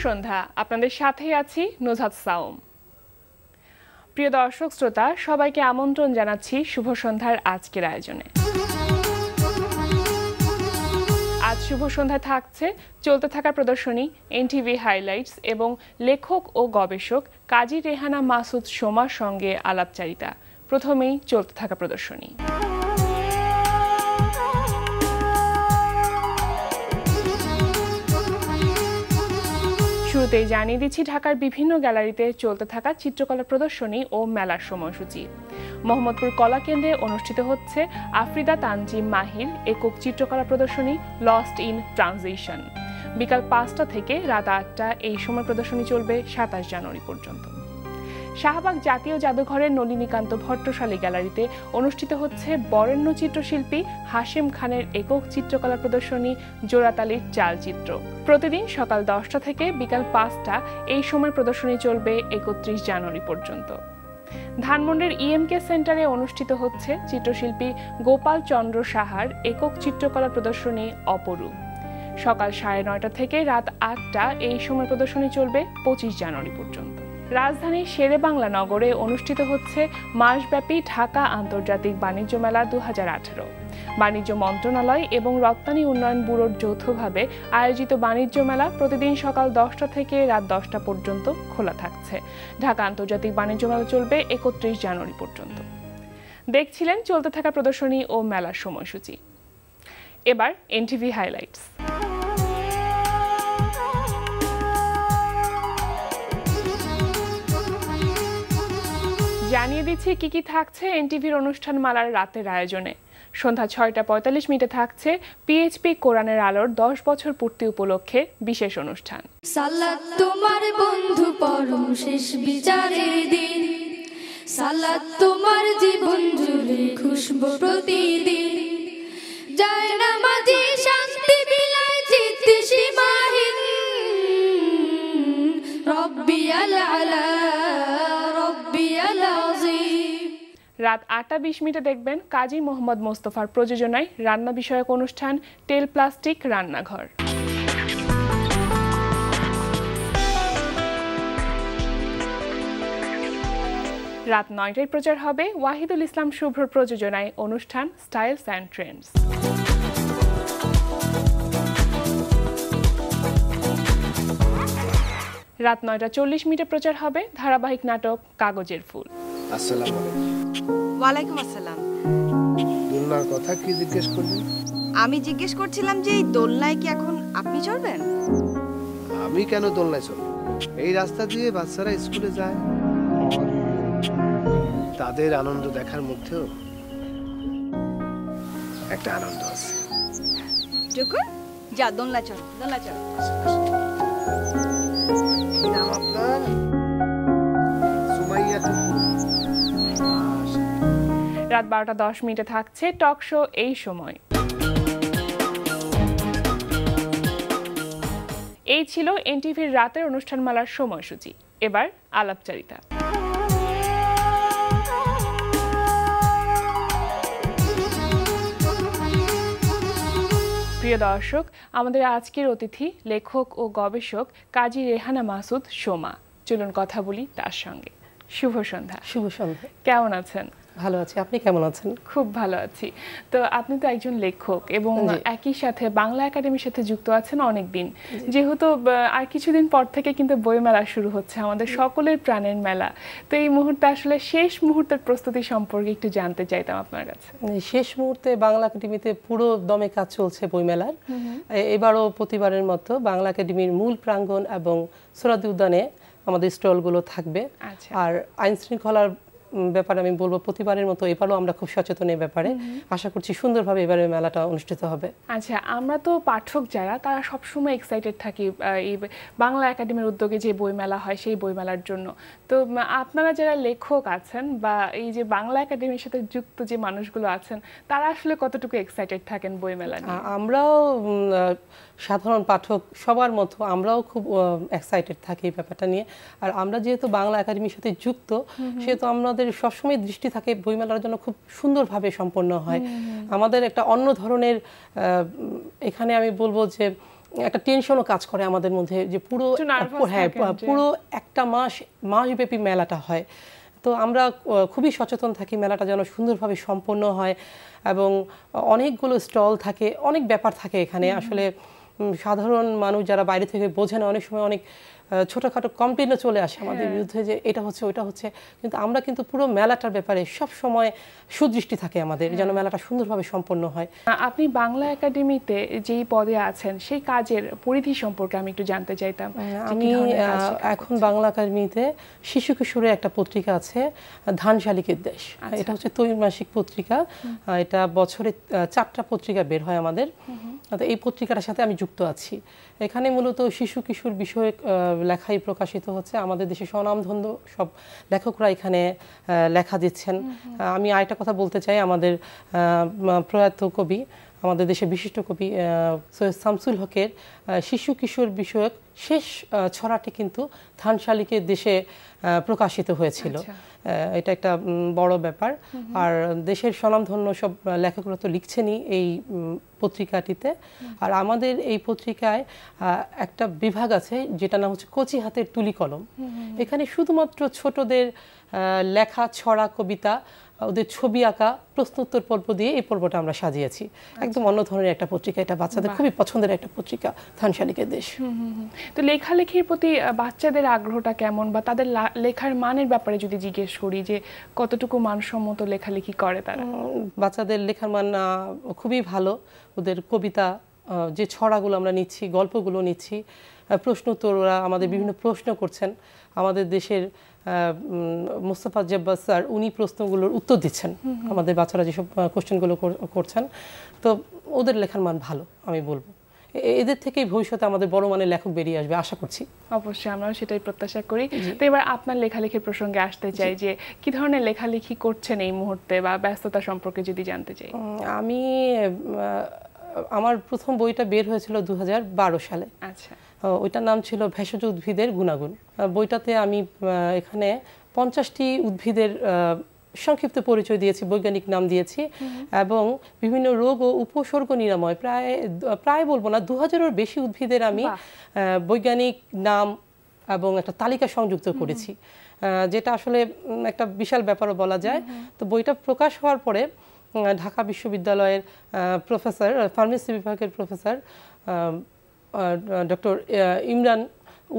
সন্ধ্যা, আপনাদের সাথেই আছি নুজহাত সাউম। প্রিয় দর্শক শ্রোতা, সবাইকে আমন্ত্রণ জানাচ্ছি শুভ সন্ধ্যার আজকের আয়োজনে। আজ শুভ সন্ধ্যায় থাকছে চলতে থাকা প্রদর্শনী, এনটিভি হাইলাইটস এবং লেখক ও গবেষক কাজী রেহানা মাসুদ সোমার সঙ্গে আলাপচারিতা। প্রথমেই চলতে থাকা প্রদর্শনী। শুরুতেই জানিয়ে দিচ্ছি ঢাকার বিভিন্ন গ্যালারিতে চলতে থাকা চিত্রকলা প্রদর্শনী ও মেলার সময়সূচি। মোহাম্মদপুর কলা কেন্দ্রে অনুষ্ঠিত হচ্ছে আফ্রিদা তানজিম মাহির একক চিত্রকলা প্রদর্শনী লস্ট ইন ট্রানজিশন। বিকাল ৫টা থেকে রাত ৮টা এই সময় প্রদর্শনী চলবে ২৭ জানুয়ারি পর্যন্ত। শাহবাগ জাতীয় জাদুঘরের নলিনীকান্ত ভট্টশালী গ্যালারিতে অনুষ্ঠিত হচ্ছে বরেণ্য চিত্রশিল্পী হাশেম খানের একক চিত্রকলা প্রদর্শনী জোড়াতালির চালচিত্র। প্রতিদিন সকাল 10টা থেকে বিকাল 5টা এই সময় প্রদর্শনী চলবে ৩১ জানুয়ারি পর্যন্ত। ধানমন্ডির ইএমকে সেন্টারে অনুষ্ঠিত হচ্ছে চিত্রশিল্পী গোপাল চন্দ্র সাহার একক চিত্রকলা প্রদর্শনী অপরূপ। সকাল 9:30 থেকে রাত 8টা এই সময় প্রদর্শনী চলবে 25 জানুয়ারি পর্যন্ত। রাজধানীর শেরেবাংলা নগরে অনুষ্ঠিত হচ্ছে মাসব্যাপী ঢাকা আন্তর্জাতিক বাণিজ্য মেলা 2018। বাণিজ্য মন্ত্রণালয় এবং রপ্তানি উন্নয়ন ব্যুরোর যৌথভাবে আয়োজিত বাণিজ্য মেলা প্রতিদিন সকাল 10টা থেকে রাত 10টা পর্যন্ত খোলা থাকছে। ঢাকা আন্তর্জাতিক বাণিজ্য মেলা চলবে 31 জানুয়ারি পর্যন্ত। দেখছিলেন চলতে থাকা প্রদর্শনী ও মেলার সময়সূচি। এবার এনটিভি হাইলাইটস। জানিয়ে দিচ্ছি কি কি থাকছে এনটিভির অনুষ্ঠান মালার রাতের আয়োজনে। সন্ধ্যা 6:45 থাকছে পিএইচপি কোরআনের আলোর 10 বছর পূর্তি উপলক্ষে বিশেষ অনুষ্ঠান। সালাত তোমার বন্ধু পরম শেষ বিচারের দিন, সালাত তোমার জীবন জুড়ে খুশবু প্রতিদিন, যায় নামাজি শান্তি বিলায় চিত্ত সীমাহীন, রব্বিয়াল আলা রব্বিয়াল আযীম। রাত 8:20 দেখবেন কাজী মোহাম্মদ মোস্তফার প্রযোজনায় রান্না বিষয়ক অনুষ্ঠান টেল প্লাস্টিক রান্নাঘর। রাত 9টায় প্রচার হবে ওয়াহিদুল ইসলাম শুভ্র প্রযোজনায় অনুষ্ঠান স্টাইলস অ্যান্ড ট্রেন্ডস। রাত 9:40 প্রচার হবে ধারাবাহিক নাটক কাগজের ফুল। আসসালামু আলাইকুম। ওয়ালাইকুম আসসালাম। দোলনার কথা কি জিজ্ঞেস করলেন? আমি জিজ্ঞেস করছিলাম যে এই দোলনায় কি এখন আপনি চড়বেন? আমি কেন দোলনায় চড়ব? এই রাস্তা দিয়ে বাচ্চারা স্কুলে যায়, তাদের আনন্দ দেখার মধ্যেও একটা আনন্দ আছে। টুকুর যা দোলনা চড়, দোলনা চড়। কি নাম আপনার? সুমাইয়া টুকুর। রাত 12:10 থাকছে টক শো এই সময়। এই ছিল এনটিভির রাতের অনুষ্ঠানমালার সময়সূচি। এবার আলাপচারিতা। প্রিয় দর্শক, আমাদের আজকের অতিথি লেখক ও গবেষক কাজী রেহানা মাসুদ সোমা। চলুন কথা বলি তার সঙ্গে। শুভ সন্ধ্যা। শুভ সন্ধ্যা। কেমন আছেন? ভালো আছি, আপনি কেমন আছেন? খুব ভালো আছি। তো আপনি তো একজন লেখক এবং একই সাথে বাংলা একাডেমির সাথে যুক্ত আছেন অনেকদিন। যেহেতু আর কিছুদিন পর থেকে কিন্তু বই মেলা শুরু হচ্ছে, আমাদের সকলের প্রাণের মেলা। তো এই মুহূর্তে আসলে শেষ মুহূর্তের প্রস্তুতি সম্পর্কে একটু জানতে চাইতাম আপনার কাছে। শেষ মুহূর্তে বাংলা একাডেমিতে পুরো দমে কাজ চলছে বইমেলার। এবারও প্রতিবারের মতো বাংলা একাডেমির মূল প্রাঙ্গণ এবং সোহরাওয়ার্দী উদ্যানে আমাদের স্টলগুলো থাকবে। আর আইন শৃঙ্খলার ব্যাপারে আমি বলবো প্রতিবারের মতো এবারও আমরা খুব সচেতন এই ব্যাপারে। আশা করছি সুন্দরভাবে এবারে মেলাটা অনুষ্ঠিত হবে। আচ্ছা, আমরা তো পাঠক যারা তারা সবসময় এক্সাইটেড থাকি এই বাংলা একাডেমির উদ্যোগে যে বই মেলা হয় সেই বই মেলার জন্য। তো আপনারা যারা লেখক আছেন বা এই যে বাংলা একাডেমির সাথে যুক্ত যে মানুষগুলো আছেন তারা আসলে কতটুকু এক্সাইটেড থাকেন বই মেলা নিয়ে? আমরাও সাধারণ পাঠক সবার মতো আমরাও খুব এক্সাইটেড থাকি এই ব্যাপারটা নিয়ে। আর আমরা যেহেতু বাংলা একাডেমির সাথে যুক্ত সেহেতু আমাদের সবসময় দৃষ্টি থাকে বইমেলার জন্য খুব সুন্দরভাবে সম্পন্ন হয়। আমাদের একটা অন্য ধরনের এখানে আমি বলবো যে একটা টেনশনও কাজ করে আমাদের মধ্যে যে পুরো পুরো একটা মাসব্যাপী মেলাটা হয়। তো আমরা খুবই সচেতন থাকি মেলাটা যেন সুন্দরভাবে সম্পন্ন হয়, এবং অনেকগুলো স্টল থাকে, অনেক ব্যাপার থাকে এখানে। আসলে সাধারণ মানুষ যারা বাইরে থেকে বোঝে না, অনেক সময় অনেক ছোটোখাটো কমপ্লেনও চলে আসে আমাদের বিরুদ্ধে যে এটা হচ্ছে ওইটা হচ্ছে, কিন্তু আমরা কিন্তু পুরো মেলাটার ব্যাপারে সব সময় সুদৃষ্টি থাকে আমাদের, যেন মেলাটা সুন্দরভাবে সম্পন্ন হয়। আপনি বাংলা একাডেমিতে যেই পদে আছেন সেই কাজের পরিধি সম্পর্কে আমি একটু জানতে চাইতাম। আমি এখন বাংলা একাডেমিতে শিশু কিশোরের একটা পত্রিকা আছে, ধান শালিকের দেশ। এটা হচ্ছে ত্রৈমাসিক পত্রিকা, এটা বছরে 4টা পত্রিকা বের হয় আমাদের। এই পত্রিকাটার সাথে আমি যুক্ত আছি। এখানে মূলত শিশু কিশোর বিষয়ক লেখাই প্রকাশিত হচ্ছে। আমাদের দেশে স্বনামধন্য সব লেখকরা এখানে লেখা দিচ্ছেন। আমি আরেকটা কথা বলতে চাই, আমাদের প্রয়াত কবি, আমাদের দেশের বিশিষ্ট কবি সৈয়দ শামসুল হকের শিশু কিশোর বিষয়ক শেষ ছড়াটি কিন্তু ধান শালিকের দেশে প্রকাশিত হয়েছিল। এটা একটা বড় ব্যাপার। আর দেশের স্বনামধন্য সব লেখকরা তো লিখছেনই এই পত্রিকাটিতে। আর আমাদের এই পত্রিকায় একটা বিভাগ আছে যেটা নাম হচ্ছে কচি হাতের তুলি কলম। এখানে শুধুমাত্র ছোটদের লেখা ছড়া, কবিতা, ওদের ছবি আঁকা, প্রশ্নোত্তর পর্ব দিয়ে এই পর্বটা আমরা সাজিয়েছি। একদম অন্য ধরনের একটা পত্রিকা, এটা বাচ্চাদের খুবই পছন্দের একটা পত্রিকা, ধান শালিকের দেশ। তো লেখালেখির প্রতি বাচ্চাদের আগ্রহটা কেমন, বা তাদের লেখার মানের ব্যাপারে যদি জিজ্ঞেস করি যে কতটুকু মানসম্মত লেখালেখি করে তারা? বাচ্চাদের লেখার মান খুবই ভালো। ওদের কবিতা, যে ছড়াগুলো আমরা নিচ্ছি, গল্পগুলো নিচ্ছি, প্রশ্নোত্তর, ওরা আমাদের বিভিন্ন প্রশ্ন করছেন। আমাদের দেশের মোস্তফা জব্বার স্যার, উনি প্রশ্নগুলোর উত্তর দিচ্ছেন, আমাদের বাচ্চারা যেসব কোশ্চেনগুলো করছেন। তো ওদের লেখার মান ভালো আমি বলবো। এদের থেকেই ভবিষ্যতে আমাদের বড় মানের লেখক বেরিয়ে আসবে আশা করছি। অবশ্যই, আমরাও সেটাই প্রত্যাশা করি। তো এবার আপনার লেখালেখির প্রসঙ্গে আসতে চাই, যে কি ধরনের লেখালেখি করছেন এই মুহূর্তে, বা ব্যস্ততা সম্পর্কে যদি জানতে চাই। আমি আমার প্রথম বইটা বের হয়েছিল 2012 সালে। আচ্ছা। ওইটার নাম ছিল ভেষজ উদ্ভিদের গুণাগুণ। বইটাতে আমি এখানে 50টি উদ্ভিদের সংক্ষিপ্ত পরিচয় দিয়েছি, বৈজ্ঞানিক নাম দিয়েছি, এবং বিভিন্ন রোগ ও উপসর্গ নিরাময় প্রায় বলবো না 2000-এর বেশি উদ্ভিদের আমি বৈজ্ঞানিক নাম এবং একটা তালিকা সংযুক্ত করেছি, যেটা আসলে একটা বিশাল ব্যাপারও বলা যায়। তো বইটা প্রকাশ হওয়ার পরে ঢাকা বিশ্ববিদ্যালয়ের প্রফেসর, ফার্মেসি বিভাগের প্রফেসর ডক্টর ইমরান,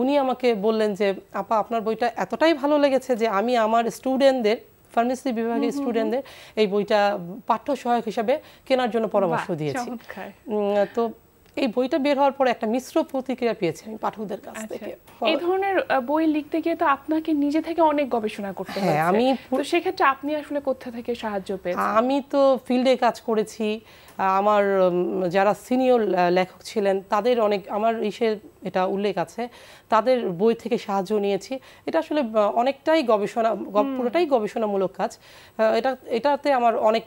উনি আমাকে বললেন যে আপা, আপনার বইটা এতটাই ভালো লেগেছে যে আমি আমার স্টুডেন্টদের, ফার্মেসি বিভাগের স্টুডেন্টদের এই বইটা পাঠ্য সহায়ক হিসাবে কেনার জন্য পরামর্শ দিয়েছি। তো এই বইটা বের হওয়ার পরে একটা মিশ্র প্রতিক্রিয়া পেয়েছি আমি পাঠকদের কাছ থেকে। এই ধরনের বই লিখতে গিয়ে তো আপনাকে নিজে থেকে অনেক গবেষণা করতে হয়েছে। তো সেক্ষেত্রে আপনি আসলে কোথা থেকে সাহায্য পেয়েছেন? আমি তো ফিল্ডে কাজ করেছি। আমার যারা সিনিয়র লেখক ছিলেন তাদের অনেক, আমার এটা উল্লেখ আছে, তাদের বই থেকে সাহায্য নিয়েছি। এটা আসলে অনেকটাই গবেষণা, পুরোটাই গবেষণামূলক কাজ। এটাতে আমার অনেক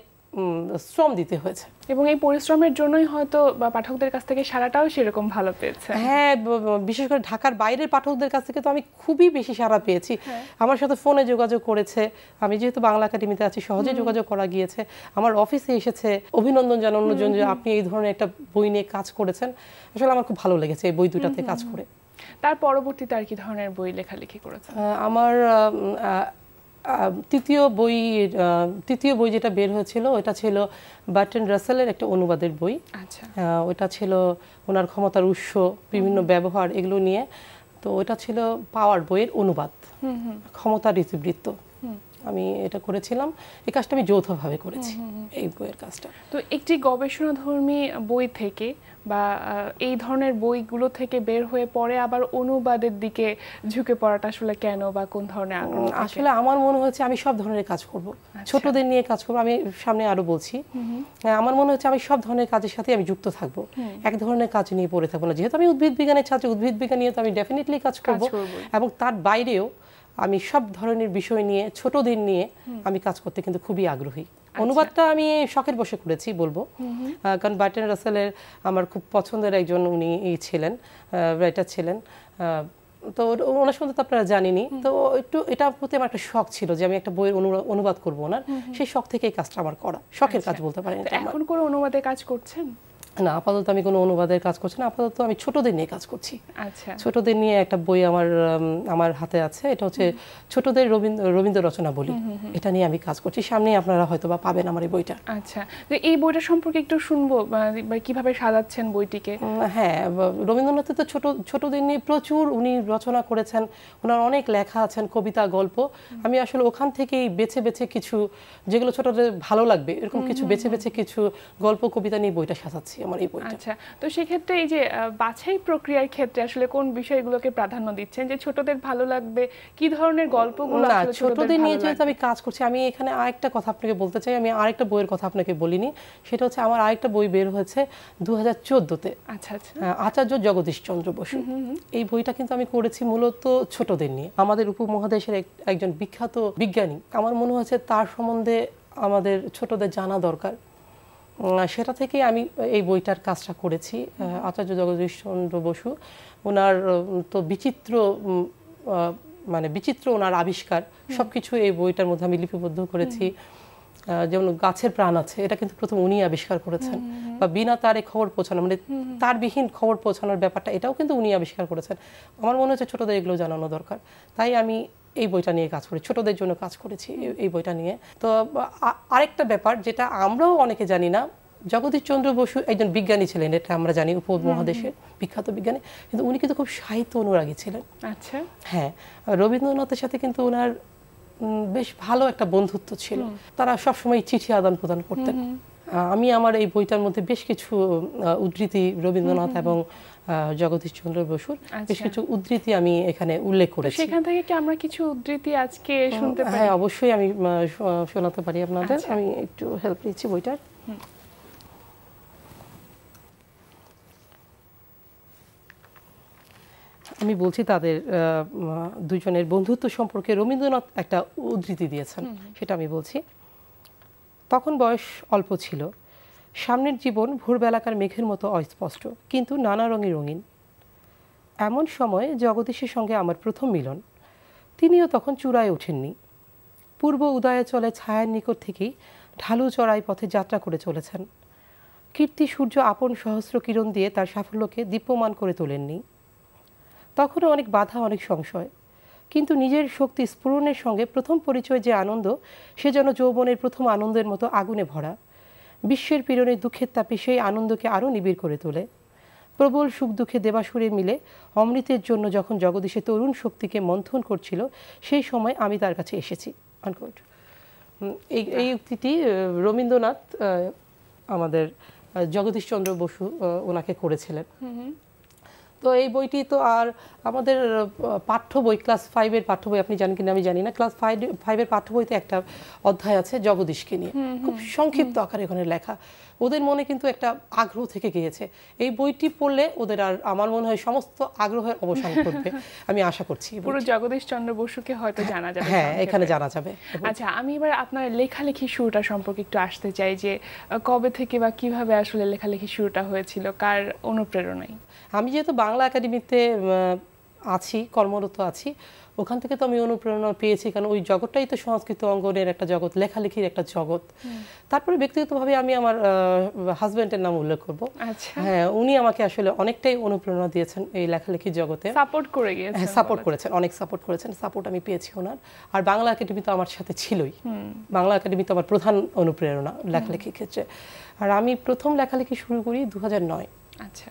শ্রম দিতে হয়েছে, এবং এই পরিশ্রমের জন্যই হয়তো পাঠকদের কাছ থেকে সাড়াটাও সেরকম ভালো পেয়েছে। হ্যাঁ, বিশেষ করে ঢাকার বাইরের পাঠকদের কাছ থেকে তো আমি খুবই বেশি সাড়া পেয়েছি। আমার সাথে ফোনে যোগাযোগ করেছে, আমি যেহেতু বাংলা একাডেমিতে আছি সহজে যোগাযোগ করা গিয়েছে, আমার অফিসে এসেছে অভিনন্দন জানানোর জন্য যে আপনি এই ধরনের একটা বই নিয়ে কাজ করেছেন। আসলে আমার খুব ভালো লেগেছে এই বই দুটাতে কাজ করে। তার পরবর্তীতে আর কি ধরনের বই লেখালেখি করেছেন? আমার তৃতীয় বই যেটা বের হয়েছিল ওটা ছিল বার্ট্রান্ড রাসেলের একটা অনুবাদের বই। আচ্ছা। ওটা ছিল ওনার ক্ষমতার উৎস, বিভিন্ন ব্যবহার, এগুলো নিয়ে। তো ওটা ছিল পাওয়ার বইয়ের অনুবাদ, ক্ষমতার ইতিবৃত্ত। আমি এটা করেছিলাম, এই কাজটা আমি যৌথভাবে করেছি, এই বইয়ের কাজটা। তো একটি গবেষণাধর্মী বই থেকে বা এই ধরনের বইগুলো থেকে বের হয়ে পরে আবার অনুবাদের দিকে ঝুঁকে পড়াটা আসলে কেন, বা কোন ধরনের আগ্রহ? আসলে আমার মনে হচ্ছে আমি সব ধরনের কাজ করব, ছোটদের নিয়ে কাজ করব। আমি সামনে আরো বলছি, আমার মনে হচ্ছে আমি সব ধরনের কাজের সাথে আমি যুক্ত থাকবো, এক ধরনের কাজ নিয়ে পড়ে থাকবো না। যেহেতু আমি উদ্ভিদ বিজ্ঞানের ছাত্র, উদ্ভিদ বিজ্ঞান নিয়ে তো আমি ডেফিনেটলি কাজ করব, এবং তার বাইরেও আমি সব ধরনের বিষয় নিয়ে, ছোটদের নিয়ে আমি কাজ করতে কিন্তু খুবই আগ্রহী। অনুবাদটা আমি শখের বসে করেছি বলবো, কারণ বার্ট্রান্ড রাসেলের আমার খুব পছন্দের একজন উনি ছিলেন, রাইটার ছিলেন। তো ওনার সম্বন্ধে তো আপনারা জানেনই। তো একটু এটার প্রতি আমার একটা শখ ছিল যে আমি একটা বইয়ের অনুবাদ করবো ওনার, সেই শখ থেকে এই কাজটা আমার করা, শখের কাজ বলতে পারেন। এখন কোনো অনুবাদে কাজ করছেন? না, আপাতত আমি কোনো অনুবাদের কাজ করছি না, আপাতত আমি ছোটদের নিয়ে কাজ করছি। আচ্ছা, ছোটদের নিয়ে একটা বই আমার হাতে আছে, এটা হচ্ছে ছোটদের রবীন্দ্র রচনা বলি, এটা নিয়ে আমি কাজ করছি। সামনেই আপনারা হয়তো বা পাবেন আমার এই বইটা। আচ্ছা, তো এই বইটা সম্পর্কে একটু শুনবো, কিভাবে সাজাচ্ছেন বইটিকে? হ্যাঁ, রবীন্দ্রনাথ তো ছোটদের নিয়ে প্রচুর উনি রচনা করেছেন, ওনার অনেক লেখা আছেন, কবিতা, গল্প। আমি আসলে ওখান থেকেই বেছে বেছে কিছু, যেগুলো ছোটদের ভালো লাগবে এরকম কিছু বেছে বেছে কিছু গল্প, কবিতা নিয়ে বইটা সাজাচ্ছি আমার এই বইটা। আচ্ছা, তো সেক্ষেত্রে এই যে বাছাই প্রক্রিয়ার ক্ষেত্রে আসলে কোন বিষয়গুলোকে প্রাধান্য দিচ্ছেন, যে ছোটদের ভালো লাগবে, কি ধরনের গল্পগুলো আসলে ছোটদের নিয়ে যেহেতু আমি কাজ করছি, আমি এখানে আরেকটা কথা আপনাকে বলতে চাই, আমি আরেকটা বইয়ের কথা আপনাকে বলিনি, সেটা হচ্ছে আমার আরেকটা বই বের হয়েছে 2014-তে। আচ্ছা আচ্ছা, আচার্য জগদীশ চন্দ্র বসু। এই বইটা কিন্তু আমি করেছি মূলত ছোটদের নিয়ে। আমাদের উপমহাদেশের একজন বিখ্যাত বিজ্ঞানী, আমার মনে হচ্ছে তার সম্বন্ধে আমাদের ছোটদের জানা দরকার, সেটা থেকে আমি এই বইটার কাজটা করেছি। আচার্য জগদীশ চন্দ্র বসু, ওনার তো বিচিত্র ওনার আবিষ্কার সবকিছু এই বইটার মধ্যে আমি লিপিবদ্ধ করেছি। যেমন গাছের প্রাণ আছে, এটা কিন্তু প্রথম উনি আবিষ্কার করেছেন, বা বিনা তারে খবর পৌঁছানো, মানে তারবিহীন খবর পৌঁছানোর ব্যাপারটা, এটাও কিন্তু উনি আবিষ্কার করেছেন। আমার মনে হচ্ছে ছোটদের এগুলো জানানো দরকার, তাই আমি এই বইটা নিয়ে কাজ করি, ছোটদের জন্য কাজ করেছি এই বইটা নিয়ে। তো আরেকটা ব্যাপার যেটা আমরাও অনেকে জানি না, জগদীশ চন্দ্র বসু একজন বিজ্ঞানী ছিলেন, এটা আমরা জানি, উপমহাদেশের বিখ্যাত বিজ্ঞানী, কিন্তু উনি কিন্তু খুব সাহিত্য অনুরাগী ছিলেন। আচ্ছা, হ্যাঁ, রবীন্দ্রনাথের সাথে কিন্তু ওনার বেশ ভালো একটা বন্ধুত্ব ছিল, তারা সবসময় চিঠি আদান প্রদান করতেন। আমি আমার এই বইটার মধ্যে বেশ কিছু উদ্ধৃতি রবীন্দ্রনাথ এবং জগদীশ চন্দ্র বসুর বেশ কিছু উদ্ধৃতি আমি এখানে উল্লেখ করেছি। সেখান থেকে কি আমরা কিছু উদ্ধৃতি আজকে শুনতে পারি? হ্যাঁ, অবশ্যই আমি শোনাতে পারি আপনাদের। আমি একটু হেল্প নিচ্ছি বইটার। আমি বলছি তাদের দুজনের বন্ধুত্ব সম্পর্কে রবীন্দ্রনাথ একটা উদ্ধৃতি দিয়েছেন, সেটা আমি বলছি। তখন বয়স অল্প ছিল, সামনের জীবন ভোরবেলাকার মেঘের মতো অস্পষ্ট, কিন্তু নানা রঙে রঙিন। এমন সময় জগদীশের সঙ্গে আমার প্রথম মিলন। তিনিও তখন চূড়ায় ওঠেননি, পূর্ব উদয়ে চলে ছায়ার নিকট থেকেই ঢালু চড়াই পথে যাত্রা করে চলেছেন। কীর্তি সূর্য আপন সহস্র কিরণ দিয়ে তার সাফল্যকে দীপ্যমান করে তোলেননি। তখনও অনেক বাধা, অনেক সংশয়, কিন্তু নিজের শক্তি স্ফুরণের সঙ্গে প্রথম পরিচয় যে আনন্দ, সে যেন যৌবনের প্রথম আনন্দের মতো আগুনে ভরা। বিশ্বের পীড়নে দুঃখের তাপে সেই আনন্দকে আরও নিবিড় করে তোলে। প্রবল সুখ দুঃখে দেবাসুরে মিলে অমৃতের জন্য যখন জগদীশের তরুণ শক্তিকে মন্থন করছিল, সেই সময় আমি তার কাছে এসেছি। এই উক্তিটি রবীন্দ্রনাথ আমাদের জগদীশ চন্দ্র বসু ওনাকে করেছিলেন। তো এই বইটি তো আর আমাদের পাঠ্য বই, ক্লাস 5-এর পাঠ্য বই, আপনি জানেন কিনা আমি জানি না, ক্লাস 5-এর পাঠ্য বইতে একটা অধ্যায় আছে জগদীশকে নিয়ে, খুব সংক্ষিপ্ত আকারে ওখানে লেখা। ওদের মনে কিন্তু একটা আগ্রহ থেকে গিয়েছে, এই বইটি পড়লে ওদের আর আমার মনে হয় সমস্ত আগ্রহের অবসান করবে, আমি আশা করছি। পুরো জগদীশ চন্দ্র বসুকে হয়তো জানা যাবে। হ্যাঁ, এখানে জানা যাবে। আচ্ছা, আমি এবার আপনার লেখালেখি শুরুটা সম্পর্কে একটু আসতে চাই, যে কবে থেকে বা কিভাবে আসলে লেখালেখি শুরুটা হয়েছিল, কার অনুপ্রেরণায়? আমি যেহেতু বাংলা একাডেমিতে আছি, কর্মরত আছি, ওখান থেকে তো আমি অনুপ্রেরণা পেয়েছি, কারণ ওই জগৎটাই তো সংস্কৃত অঙ্গনের একটা জগৎ, লেখালেখির একটা জগৎ। তারপরে ব্যক্তিগতভাবে আমি আমার হাজব্যান্ডের নাম উল্লেখ করব। হ্যাঁ, উনি আমাকে আসলে অনেকটাই অনুপ্রেরণা দিয়েছেন এই লেখালেখির জগতে, সাপোর্ট করে গিয়েছেন। হ্যাঁ, সাপোর্ট করেছেন, অনেক সাপোর্ট করেছেন, সাপোর্ট আমি পেয়েছি ওনার। আর বাংলা একাডেমি তো আমার সাথে ছিলই, বাংলা একাডেমি তো আমার প্রধান অনুপ্রেরণা লেখালেখির ক্ষেত্রে। আর আমি প্রথম লেখালেখি শুরু করি 2009। আচ্ছা,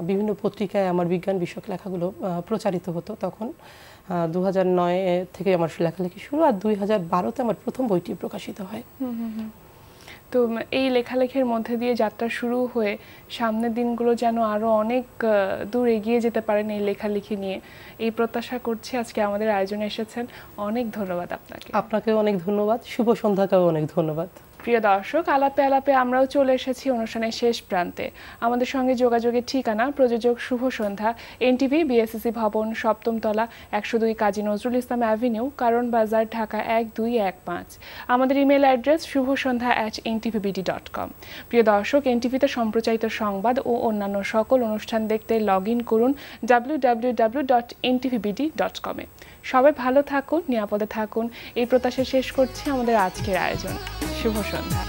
বিভিন্ন পত্রিকায় আমার বিজ্ঞান বিষয়ক লেখাগুলো প্রচারিত হতো তখন। 2009 থেকে আমার লেখালেখি শুরু, আর 2012-তে আমার প্রথম বইটি প্রকাশিত হয়। তো এই লেখালেখির মধ্যে দিয়ে যাত্রা শুরু হয়ে সামনের দিনগুলো যেন আরো অনেক দূর এগিয়ে যেতে পারেন এই লেখালেখি নিয়ে, এই প্রত্যাশা করছি। আজকে আমাদের আয়োজনে এসেছেন, অনেক ধন্যবাদ আপনাকে। আপনাকেও অনেক ধন্যবাদ, শুভ সন্ধ্যাকেও অনেক ধন্যবাদ। প্রিয় দর্শক, আলাপে আলাপে আমরাও চলে এসেছি অনুষ্ঠানের শেষ প্রান্তে। আমাদের সঙ্গে যোগাযোগের ঠিকানা প্রযোজক শুভ সন্ধ্যা, এনটিভি, বিএসসিসি ভবন, 7ম তলা, 102 কাজী নজরুল ইসলাম অ্যাভিনিউ, কারণ বাজার, ঢাকা 1215। আমাদের ইমেল অ্যাড্রেস shubhosandha@ntvbd.com। প্রিয় দর্শক, এনটিভিতে সম্প্রচারিত সংবাদ ও অন্যান্য সকল অনুষ্ঠান দেখতে লগ ইন করুন www.ntvbd.com। সবাই ভালো থাকুন, নিরাপদে থাকুন, এই প্রত্যাশা শেষ করছি আমাদের আজকের আয়োজন। শুভ সন্ধ্যা।